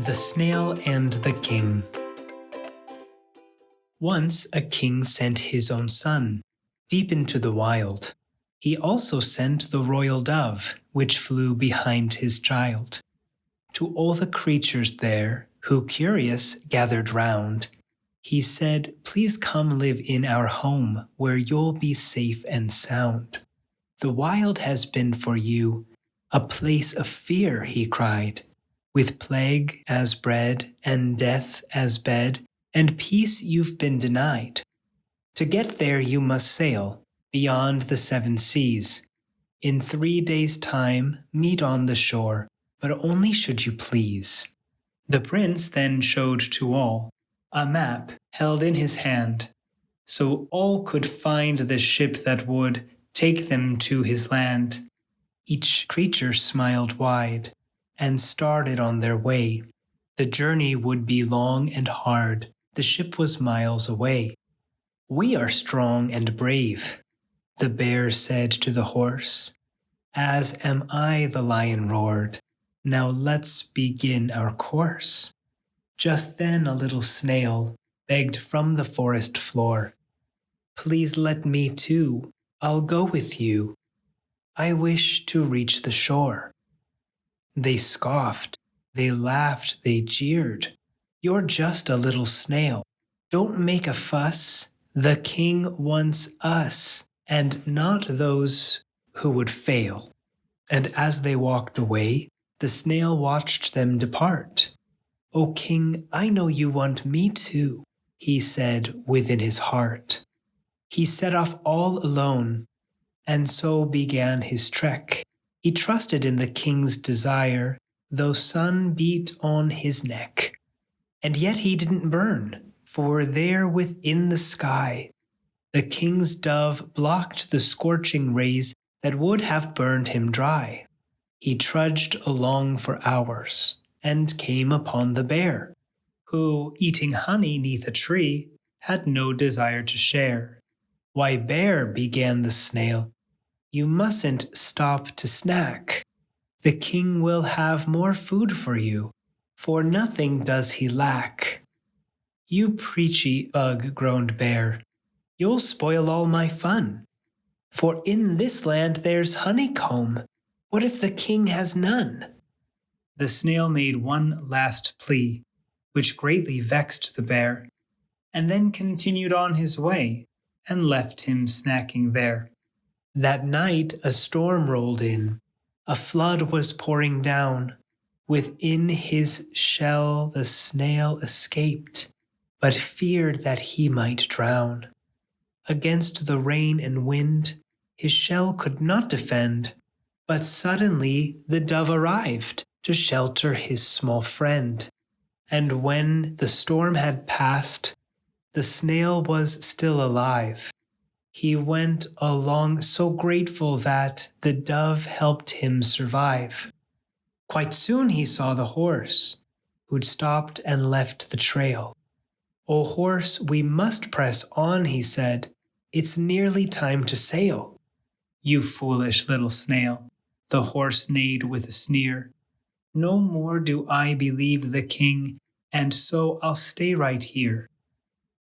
The Snail and the King. Once a king sent his own son deep into the wild. He also sent the royal dove, which flew behind his child. To all the creatures there, who curious gathered round, he said, "Please come live in our home, where you'll be safe and sound. The wild has been for you a place of fear," he cried, "with plague as bread and death as bed, and peace you've been denied. To get there you must sail beyond the 7 seas. In 3 days' time meet on the shore, but only should you please." The prince then showed to all a map held in his hand, so all could find the ship that would take them to his land. Each creature smiled wide and started on their way. The journey would be long and hard. The ship was miles away. "We are strong and brave," the bear said to the horse. "As am I," the lion roared. "Now let's begin our course." Just then a little snail begged from the forest floor, "Please let me too, I'll go with you. I wish to reach the shore." They scoffed, they laughed, they jeered. "You're just a little snail. Don't make a fuss. The king wants us, and not those who would fail." And as they walked away, the snail watched them depart. "O king, I know you want me too," he said within his heart. He set off all alone, and so began his trek. He trusted in the king's desire, though sun beat on his neck. And yet he didn't burn, for there within the sky, the king's dove blocked the scorching rays that would have burned him dry. He trudged along for hours, and came upon the bear, who, eating honey 'neath a tree, had no desire to share. "Why, bear," began the snail, "you mustn't stop to snack. The king will have more food for you, for nothing does he lack." "You preachy bug," groaned bear, "you'll spoil all my fun. For in this land there's honeycomb. What if the king has none?" The snail made one last plea, which greatly vexed the bear, and then continued on his way, and left him snacking there. That night a storm rolled in. A flood was pouring down. Within his shell the snail escaped, but feared that he might drown. Against the rain and wind his shell could not defend, but suddenly the dove arrived to shelter his small friend. And when the storm had passed, the snail was still alive. He went along so grateful that the dove helped him survive. Quite soon he saw the horse, who'd stopped and left the trail. "O horse, we must press on," he said. "It's nearly time to sail." "You foolish little snail," the horse neighed with a sneer. "No more do I believe the king, and so I'll stay right here."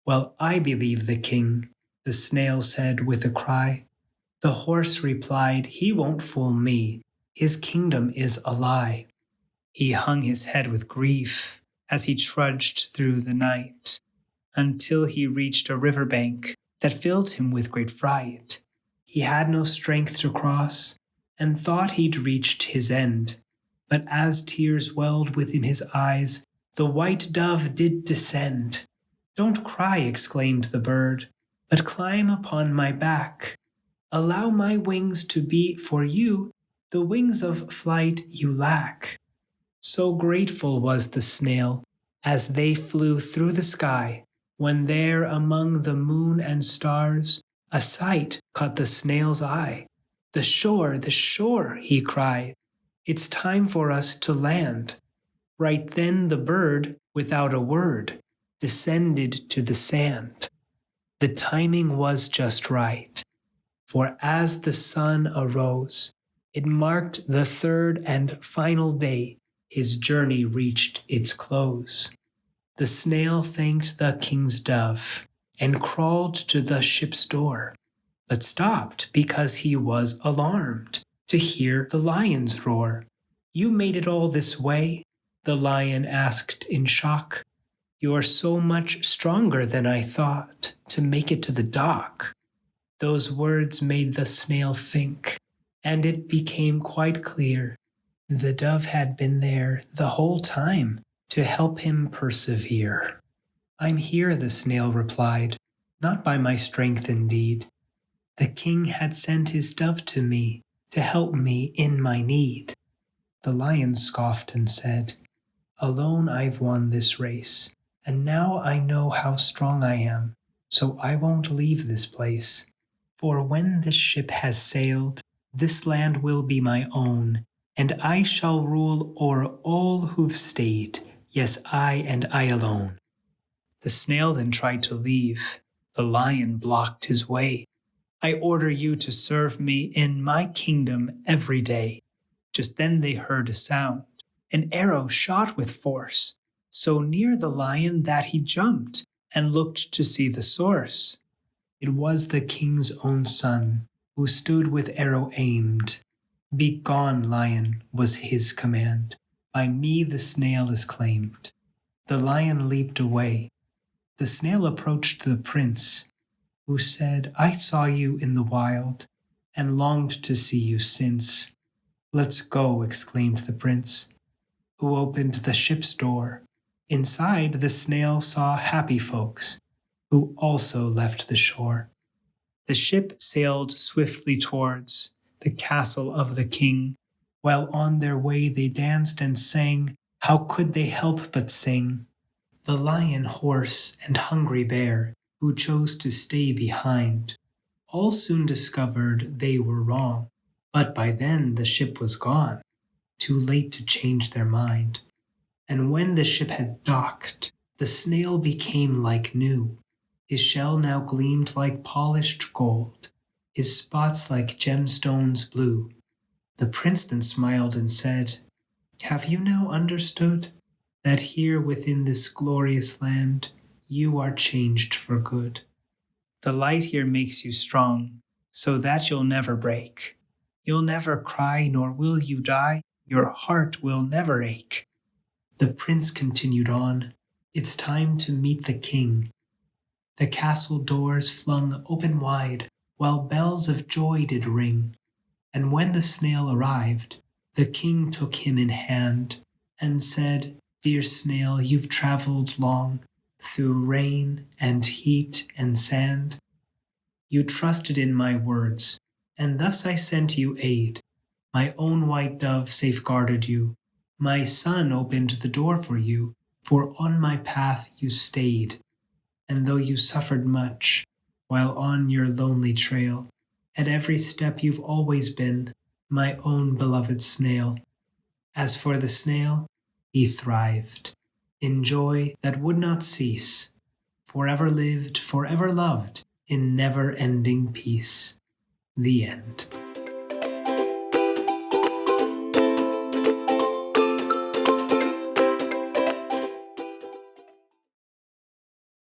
"Well, I believe the king," the snail said with a cry. The horse replied, "He won't fool me. His kingdom is a lie." He hung his head with grief as he trudged through the night, until he reached a river bank that filled him with great fright. He had no strength to cross, and thought he'd reached his end. But as tears welled within his eyes, the white dove did descend. "Don't cry," exclaimed the bird, "but climb upon my back. Allow my wings to be for you the wings of flight you lack." So grateful was the snail as they flew through the sky, when there among the moon and stars a sight caught the snail's eye. The shore," he cried. "It's time for us to land." Right then the bird, without a word, descended to the sand. The timing was just right, for as the sun arose, it marked the 3rd and final day his journey reached its close. The snail thanked the king's dove and crawled to the ship's door, but stopped because he was alarmed to hear the lion's roar. "You made it all this way?" the lion asked in shock. "You're so much stronger than I thought to make it to the dock." Those words made the snail think, and it became quite clear. The dove had been there the whole time to help him persevere. "I'm here," the snail replied, "not by my strength indeed. The king had sent his dove to me to help me in my need." The lion scoffed and said, "Alone I've won this race, and now I know how strong I am, so I won't leave this place. For when this ship has sailed, this land will be my own, and I shall rule o'er all who've stayed, yes, I and I alone." The snail then tried to leave. The lion blocked his way. "I order you to serve me in my kingdom every day." Just then they heard a sound. An arrow shot with force, so near the lion that he jumped and looked to see the source. It was the king's own son, who stood with arrow aimed. "Be gone, lion," was his command. "By me the snail is claimed." The lion leaped away. The snail approached the prince, who said, "I saw you in the wild, and longed to see you since." "Let's go," exclaimed the prince, who opened the ship's door. Inside, the snail saw happy folks, who also left the shore. The ship sailed swiftly towards the castle of the king. While on their way they danced and sang. How could they help but sing? The lion, horse, and hungry bear, who chose to stay behind, all soon discovered they were wrong, but by then the ship was gone, too late to change their mind. And when the ship had docked, the snail became like new. His shell now gleamed like polished gold, his spots like gemstones blue. The prince then smiled and said, "Have you now understood that here within this glorious land you are changed for good? The light here makes you strong, so that you'll never break. You'll never cry, nor will you die. Your heart will never ache." The prince continued on. "It's time to meet the king." The castle doors flung open wide, while bells of joy did ring. And when the snail arrived, the king took him in hand and said, "Dear snail, you've traveled long, through rain and heat and sand. You trusted in my words, and thus I sent you aid. My own white dove safeguarded you. My son opened the door for you, for on my path you stayed. And though you suffered much, while on your lonely trail, at every step you've always been my own beloved snail." As for the snail, he thrived in joy that would not cease, forever lived, forever loved, in never-ending peace. The end.